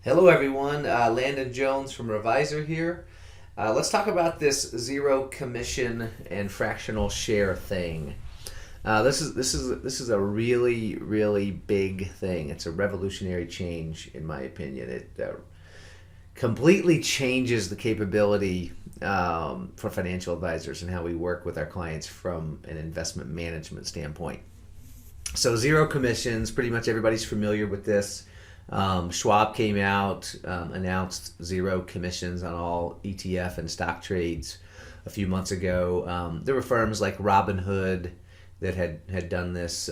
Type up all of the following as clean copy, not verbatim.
Hello everyone, Landon Jones from Revisor here. Let's talk about this zero commission and fractional share thing. This is a really big thing. It's a revolutionary change in my opinion. It completely changes the capability for financial advisors and how we work with our clients from an investment management standpoint. So zero commissions, pretty much everybody's familiar with this. Schwab came out, announced zero commissions on all ETF and stock trades a few months ago. There were firms like Robinhood that had done this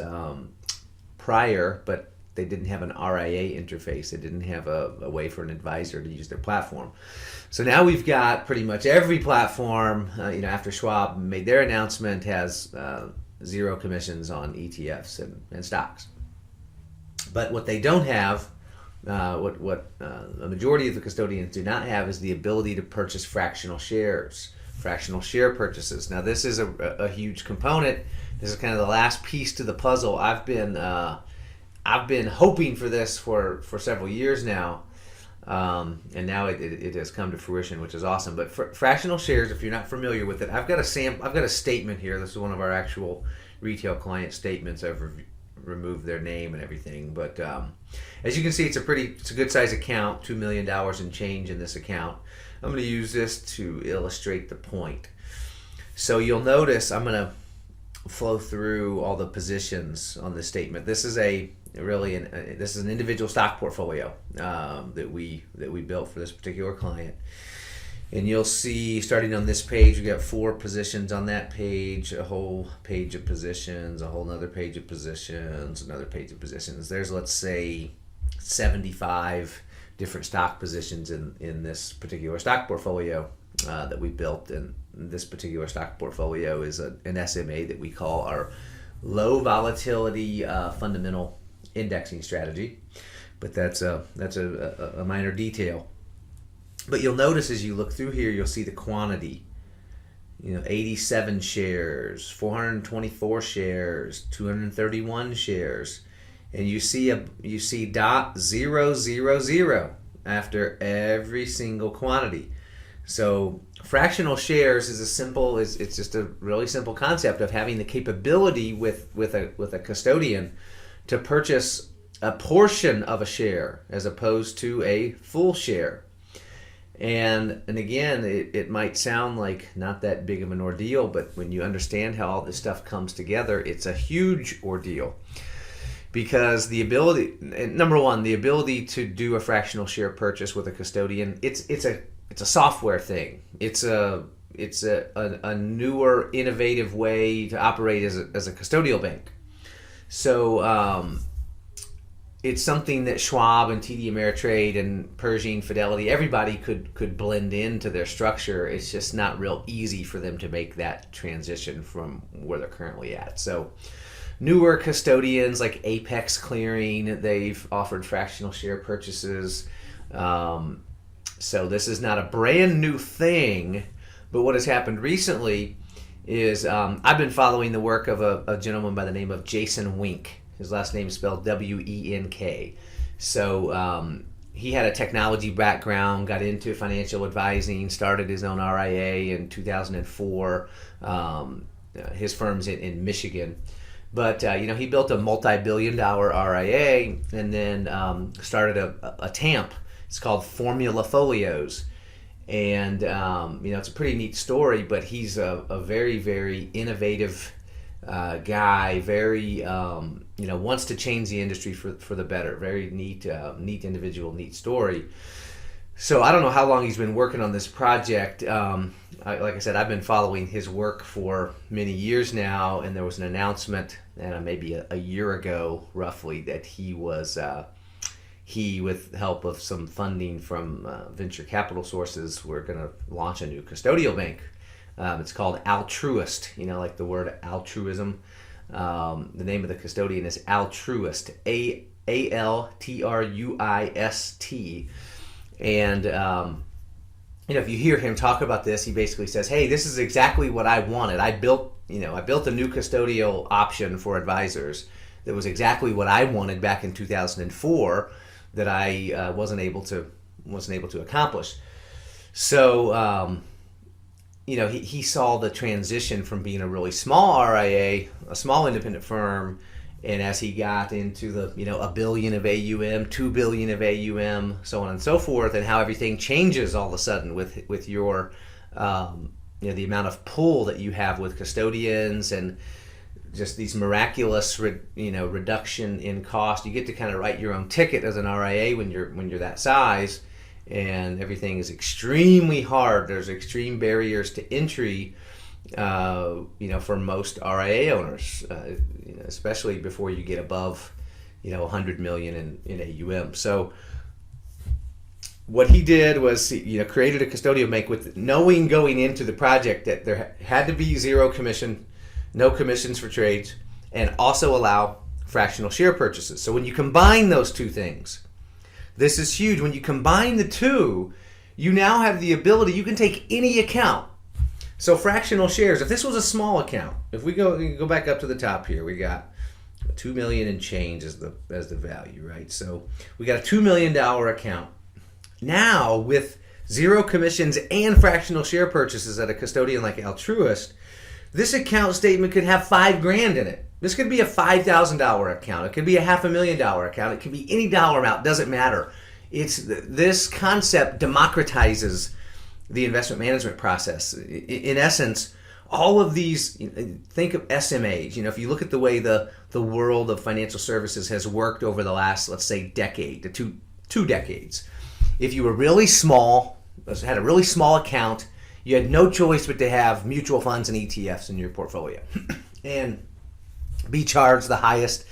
prior, but they didn't have an RIA interface. They didn't have a way for an advisor to use their platform. So now we've got pretty much every platform, after Schwab made their announcement, has zero commissions on ETFs and stocks. But what they don't have, what a majority of the custodians do not have, is the ability to purchase fractional shares, fractional share purchases. Now this is a huge component. This is kind of the last piece to the puzzle. I've been hoping for this for several years now, and now it has come to fruition, which is awesome. But fractional shares, if you're not familiar with it, I've got a statement here. This is one of our actual retail client statements. I've removed their name and everything, but as you can see, it's a good size account, $2 million and change in this account. I'm going to use this to illustrate the point. So you'll notice I'm going to flow through all the positions on this statement. This is an individual stock portfolio that we built for this particular client. And you'll see, starting on this page, we got 4 positions on that page, a whole page of positions, a whole other page of positions, another page of positions. There's, let's say, 75 different stock positions in this particular stock portfolio that we built. And this particular stock portfolio is an SMA that we call our low volatility fundamental indexing strategy. But that's a minor detail. But you'll notice as you look through here, you'll see the quantity. 87 shares, 424 shares, 231 shares, and you see .000 after every single quantity. So fractional shares it's just a really simple concept of having the capability with a custodian to purchase a portion of a share as opposed to a full share. And again, it might sound like not that big of an ordeal, but when you understand how all this stuff comes together, it's a huge ordeal. Because number one, the ability to do a fractional share purchase with a custodian, it's a software thing. It's a newer, innovative way to operate as a custodial bank. So it's something that Schwab and TD Ameritrade and Pershing, Fidelity, everybody could blend into their structure. It's just not real easy for them to make that transition from where they're currently at. So newer custodians like Apex Clearing, they've offered fractional share purchases. So this is not a brand new thing, but what has happened recently is I've been following the work of a gentleman by the name of Jason Wink. His last name is spelled W-E-N-K. So he had a technology background, got into financial advising, started his own RIA in 2004. His firm's in Michigan. But he built a multi-billion-dollar RIA and then started a TAMP. It's called Formula Folios. And it's a pretty neat story, but he's a very, very innovative guy, very wants to change the industry for the better. Very neat individual, neat story. So I don't know how long he's been working on this project. Like I said, I've been following his work for many years now, and there was an announcement maybe a year ago, roughly, that he with help of some funding from venture capital sources, were going to launch a new custodial bank. It's called Altruist, like the word altruism. The name of the custodian is Altruist, A-L-T-R-U-I-S-T. And, if you hear him talk about this, he basically says, hey, this is exactly what I wanted. I built a new custodial option for advisors that was exactly what I wanted back in 2004. that I wasn't able to accomplish. So he saw the transition from being a really small RIA, a small independent firm, and as he got into the $1 billion of AUM, $2 billion of AUM, so on and so forth, and how everything changes all of a sudden with your the amount of pull that you have with custodians and just these miraculous reduction in cost. You get to kind of write your own ticket as an RIA when you're that size, and everything is extremely hard. There's extreme barriers to entry, for most RIA owners, especially before you get above, 100 million in AUM. So what he did was, created a custodial bank with knowing going into the project that there had to be zero commission, no commissions for trades, and also allow fractional share purchases. So when you combine those two things, this is huge. When you combine the two, you now have the ability, you can take any account. So fractional shares, if this was a small account, if we go back up to the top here, we got 2 million and change as the value, right? So we got a $2 million account. Now with zero commissions and fractional share purchases at a custodian like Altruist, this account statement could have $5,000 in it. This could be a $5,000 account. It could be a $500,000 account. It could be any dollar amount. Doesn't matter. This concept democratizes the investment management process. In essence, all of these, think of SMAs. If you look at the way the world of financial services has worked over the last, let's say, decade to two decades. If you were really small, had a really small account, you had no choice but to have mutual funds and ETFs in your portfolio and be charged the highest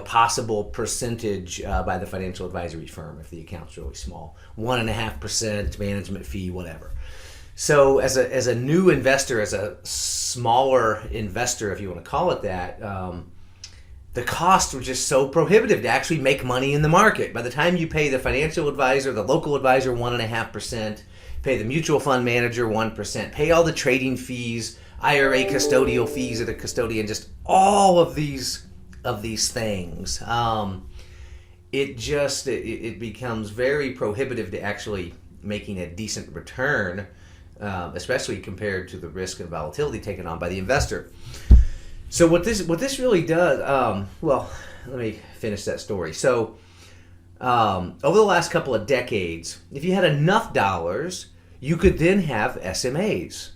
possible percentage by the financial advisory firm if the account's really small. 1.5% management fee, whatever. So as a new investor, as a smaller investor, if you want to call it that, the costs were just so prohibitive to actually make money in the market. By the time you pay the financial advisor, the local advisor 1.5%, pay the mutual fund manager 1%, pay all the trading fees, IRA custodial fees at a custodian, just all of these things. It becomes very prohibitive to actually making a decent return, especially compared to the risk and volatility taken on by the investor. So what this really does, let me finish that story. So over the last couple of decades, if you had enough dollars, you could then have SMAs.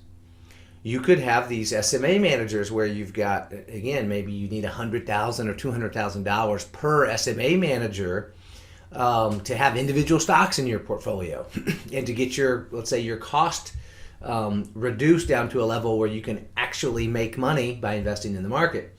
You could have these SMA managers where you've got, again, maybe you need $100,000 or $200,000 per SMA manager to have individual stocks in your portfolio and to get your, let's say, your cost reduced down to a level where you can actually make money by investing in the market.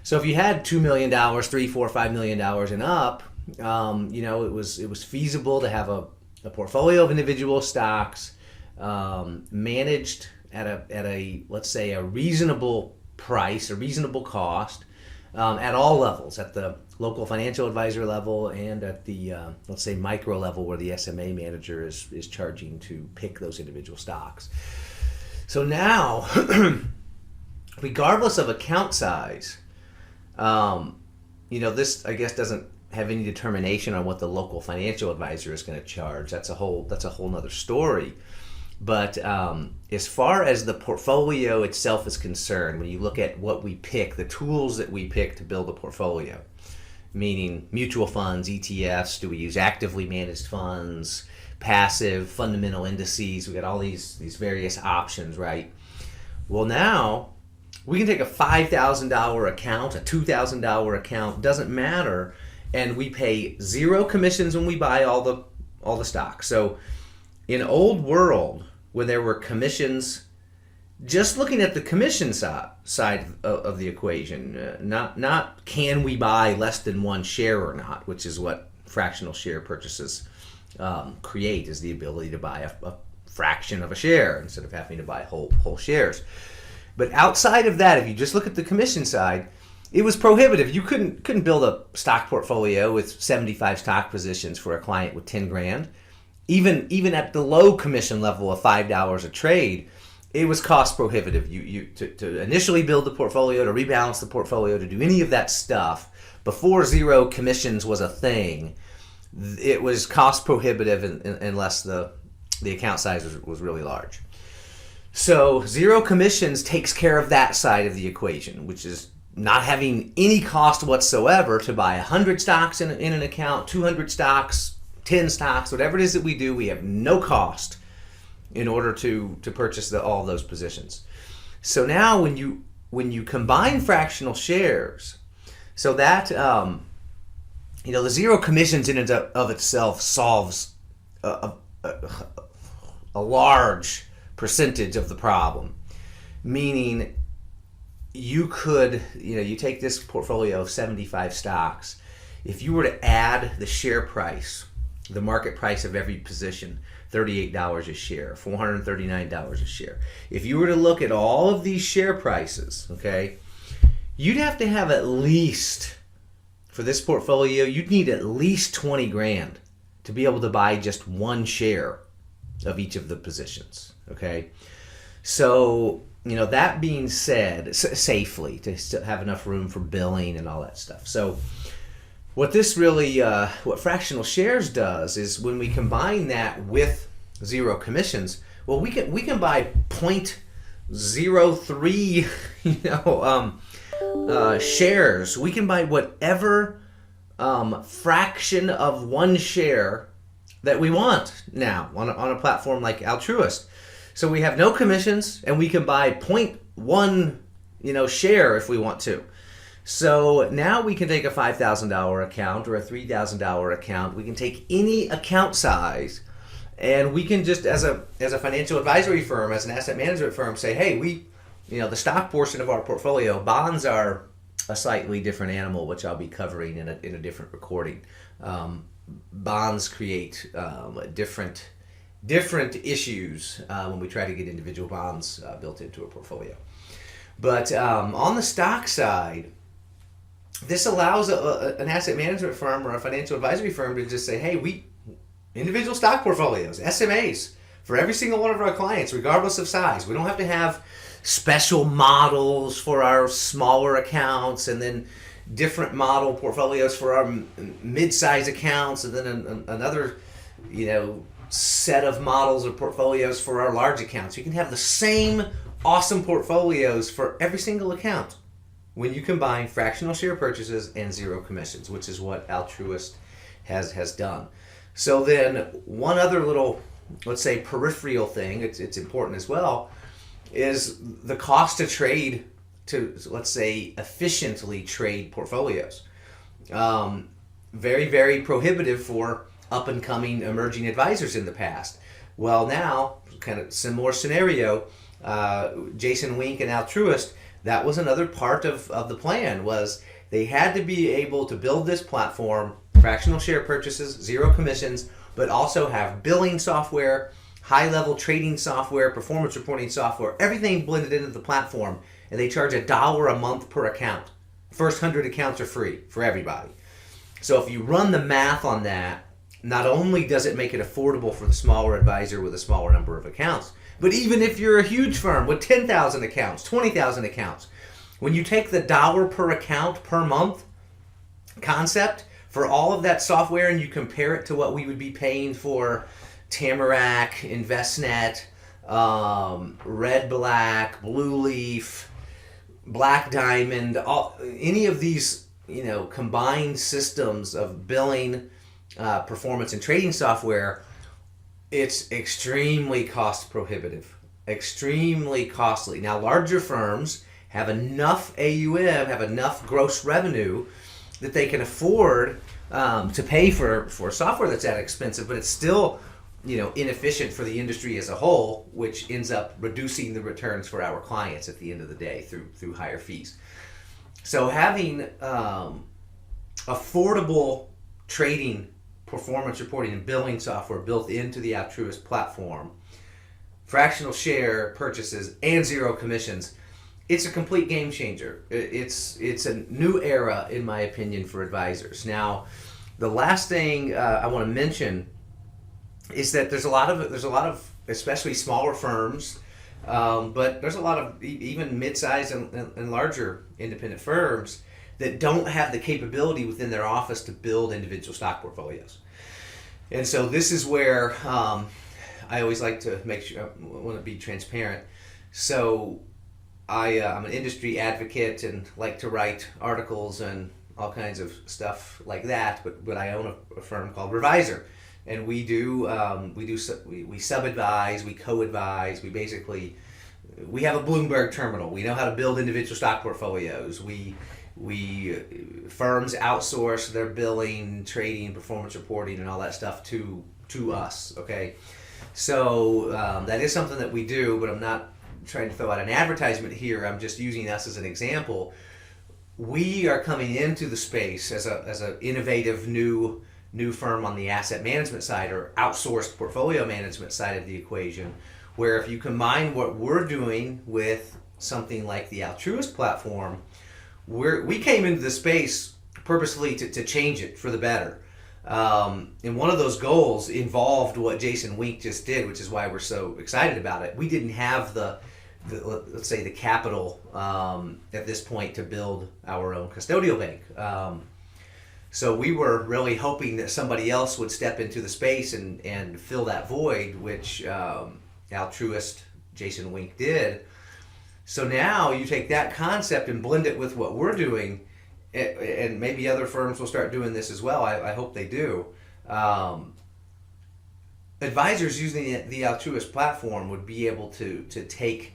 So if you had $2 million, $3, $4, $5 million and up, it was feasible to have a portfolio of individual stocks managed at a let's say a reasonable price, a reasonable cost, at all levels, at the local financial advisor level and at the let's say micro level where the SMA manager is charging to pick those individual stocks. So now, regardless of account size, this I guess doesn't have any determination on what the local financial advisor is going to charge. That's a whole nother story. But as far as the portfolio itself is concerned, when you look at what we pick, the tools that we pick to build a portfolio, meaning mutual funds, ETFs, do we use actively managed funds, passive, fundamental indices, we got all these various options, right? Well, now we can take a $5,000 account, a $2,000 account, doesn't matter, and we pay zero commissions when we buy all the stocks. So in old world, when there were commissions, just looking at the commission side of the equation, not can we buy less than one share or not, which is what fractional share purchases create, is the ability to buy a fraction of a share instead of having to buy whole shares. But outside of that, if you just look at the commission side, it was prohibitive. You couldn't build a stock portfolio with 75 stock positions for a client with 10 grand. Even at the low commission level of $5 a trade, it was cost prohibitive. To initially build the portfolio, to rebalance the portfolio, to do any of that stuff before zero commissions was a thing, it was cost prohibitive unless the account size was really large. So zero commissions takes care of that side of the equation, which is not having any cost whatsoever to buy 100 stocks in an account, 200 stocks, 10 stocks, whatever it is that we do. We have no cost in order to purchase all of those positions. So now when you combine fractional shares, so that the zero commissions in and of itself solves a large percentage of the problem. Meaning, you could, you take this portfolio of 75 stocks. If you were to add the share price, the market price of every position, $38 a share, $439 a share. If you were to look at all of these share prices, okay, you'd have to have at least, for this portfolio, you'd need at least 20 grand to be able to buy just one share of each of the positions, okay? So, that being said, safely, to still have enough room for billing and all that stuff. So what this really, what fractional shares does is when we combine that with zero commissions, well, we can buy 0.03, shares. We can buy whatever fraction of one share that we want now on a platform like Altruist. So we have no commissions, and we can buy 0.1, share if we want to. So now we can take a $5,000 account or a $3,000 account. We can take any account size, and we can just, as a financial advisory firm, as an asset management firm, say, hey, the stock portion of our portfolio, bonds are a slightly different animal, which I'll be covering in a different recording. Bonds create different issues when we try to get individual bonds built into a portfolio. But on the stock side, this allows an asset management firm or a financial advisory firm to just say, hey, individual stock portfolios, SMAs, for every single one of our clients, regardless of size. We don't have to have special models for our smaller accounts and then different model portfolios for our mid-size accounts and then another, set of models or portfolios for our large accounts. You can have the same awesome portfolios for every single account when you combine fractional share purchases and zero commissions, which is what Altruist has done. So then one other little, let's say, peripheral thing, it's important as well, is the cost to trade, to, let's say, efficiently trade portfolios. Very, very prohibitive for up-and-coming emerging advisors in the past. Well, now, kind of similar scenario, Jason Wink and Altruist, that was another part of the plan, was they had to be able to build this platform, fractional share purchases, zero commissions, but also have billing software, high-level trading software, performance reporting software, everything blended into the platform, and they charge $1 a month per account. First 100 accounts are free for everybody. So if you run the math on that, not only does it make it affordable for the smaller advisor with a smaller number of accounts, but even if you're a huge firm with 10,000 accounts, 20,000 accounts, when you take the $1 per account per month concept for all of that software and you compare it to what we would be paying for Tamarack, InvestNet, Red Black, Blue Leaf, Black Diamond, any of these combined systems of billing, performance and trading software, it's extremely cost prohibitive, extremely costly. Now, larger firms have enough AUM, have enough gross revenue that they can afford to pay for software that's that expensive, but it's still inefficient for the industry as a whole, which ends up reducing the returns for our clients at the end of the day through higher fees. So having affordable trading, performance reporting, and billing software built into the Altruist platform, fractional share purchases, and zero commissions, it's a complete game changer. It's a new era, in my opinion, for advisors. Now, the last thing I want to mention is that there's a lot of especially smaller firms, but there's a lot of even mid-sized and larger independent firms that don't have the capability within their office to build individual stock portfolios. And so this is where I always like to make sure, I want to be transparent. So I'm an industry advocate and like to write articles and all kinds of stuff like that, but I own a firm called Revisor, and we sub-advise, we co-advise, we have a Bloomberg terminal. We know how to build individual stock portfolios. Firms outsource their billing, trading, performance reporting, and all that stuff to us. Okay, so that is something that we do, but I'm not trying to throw out an advertisement here. I'm just using us as an example. We are coming into the space as a innovative new firm on the asset management side or outsourced portfolio management side of the equation, where if you combine what we're doing with something like the Altruist platform, we came into the space purposefully to change it for the better. And one of those goals involved what Jason Wink just did, which is why we're so excited about it. We didn't have the let's say the capital at this point to build our own custodial bank. So we were really hoping that somebody else would step into the space and fill that void, which Altruist, Jason Wink did. So now you take that concept and blend it with what we're doing, and maybe other firms will start doing this as well. I hope they do. Advisors using the Altruist platform would be able to take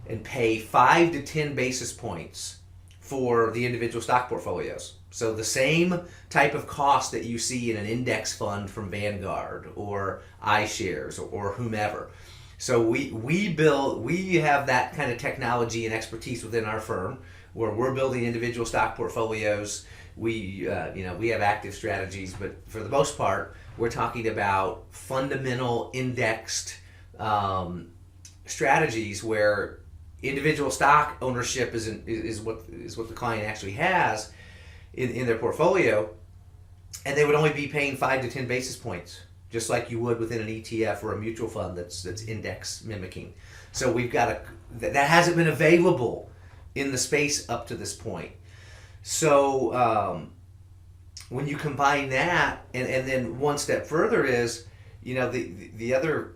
and pay 5 to 10 basis points for the individual stock portfolios. So the same type of cost that you see in an index fund from Vanguard or iShares or whomever. So we have that kind of technology and expertise within our firm where we're building individual stock portfolios. We have active strategies, but for the most part, we're talking about fundamental indexed strategies where individual stock ownership is what the client actually has in their portfolio, and they would only be paying 5 to 10 basis points, just like you would within an ETF or a mutual fund that's index mimicking. So we've got that hasn't been available in the space up to this point. So when you combine that, and then one step further is, the other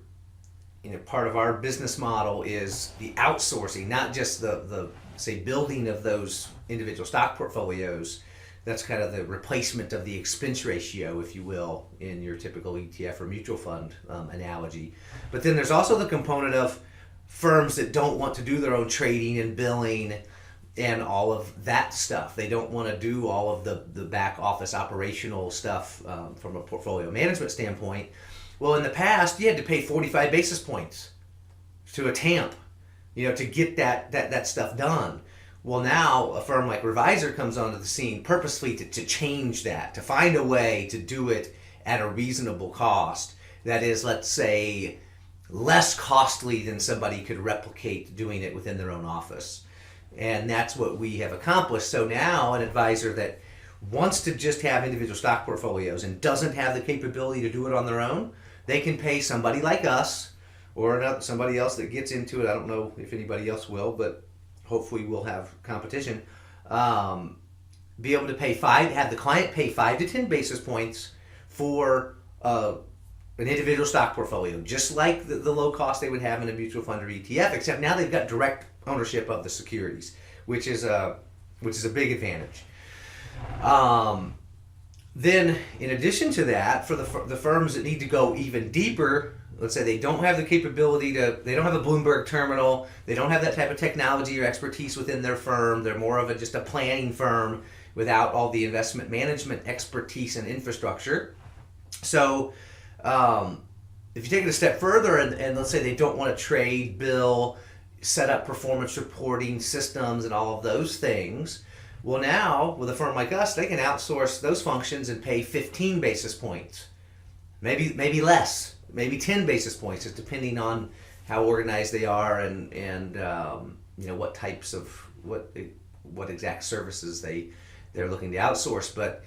part of our business model is the outsourcing, not just the say building of those individual stock portfolios. That's kind of the replacement of the expense ratio, if you will, in your typical ETF or mutual fund analogy. But then there's also the component of firms that don't want to do their own trading and billing and all of that stuff. They don't want to do all of the back office operational stuff from a portfolio management standpoint. Well, in the past, you had to pay 45 basis points to a TAMP, to get that stuff done. Well, now a firm like Revisor comes onto the scene purposely to change that, to find a way to do it at a reasonable cost. That is, let's say, less costly than somebody could replicate doing it within their own office. And that's what we have accomplished. So now an advisor that wants to just have individual stock portfolios and doesn't have the capability to do it on their own, they can pay somebody like us or somebody else that gets into it. I don't know if anybody else will, but hopefully we'll have competition. Be able to have the client pay 5 to 10 basis points for an individual stock portfolio, just like the low cost they would have in a mutual fund or ETF, except now they've got direct ownership of the securities, which is a big advantage. Then, in addition to that, for the firms that need to go even deeper, let's say they don't have the capability they don't have a Bloomberg terminal, they don't have that type of technology or expertise within their firm, they're more of just a planning firm without all the investment management expertise and infrastructure. So, if you take it a step further and let's say they don't want to trade, bill, set up performance reporting systems and all of those things, well, now with a firm like us, they can outsource those functions and pay 15 basis points, maybe less, maybe 10 basis points, just depending on how organized they are and what types of what exact services they're looking to outsource. But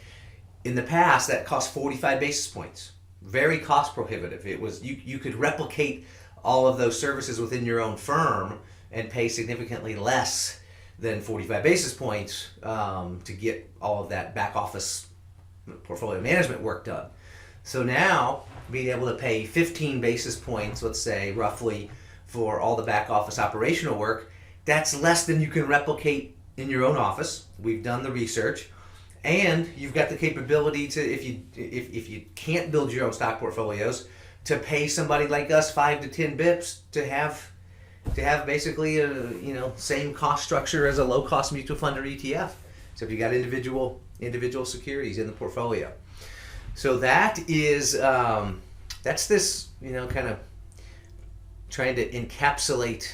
in the past, that cost 45 basis points, very cost prohibitive. It was you could replicate all of those services within your own firm and pay significantly less than 45 basis points to get all of that back office portfolio management work done. So now being able to pay 15 basis points, let's say roughly, for all the back office operational work, that's less than you can replicate in your own office. We've done the research, and you've got the capability to, if you can't build your own stock portfolios, to pay somebody like us 5 to 10 bips to have basically a same cost structure as a low cost mutual fund or ETF. So if you got individual securities in the portfolio. So that is that's this kind of trying to encapsulate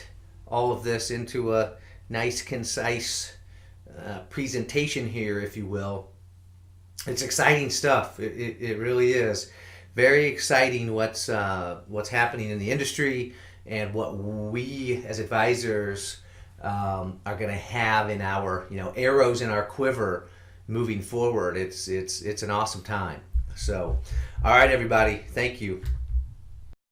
all of this into a nice, concise presentation here, if you will. It's exciting stuff. It really is very exciting what's happening in the industry and what we as advisors are going to have in our arrows in our quiver moving forward. It's an awesome time. So, all right, everybody, thank you.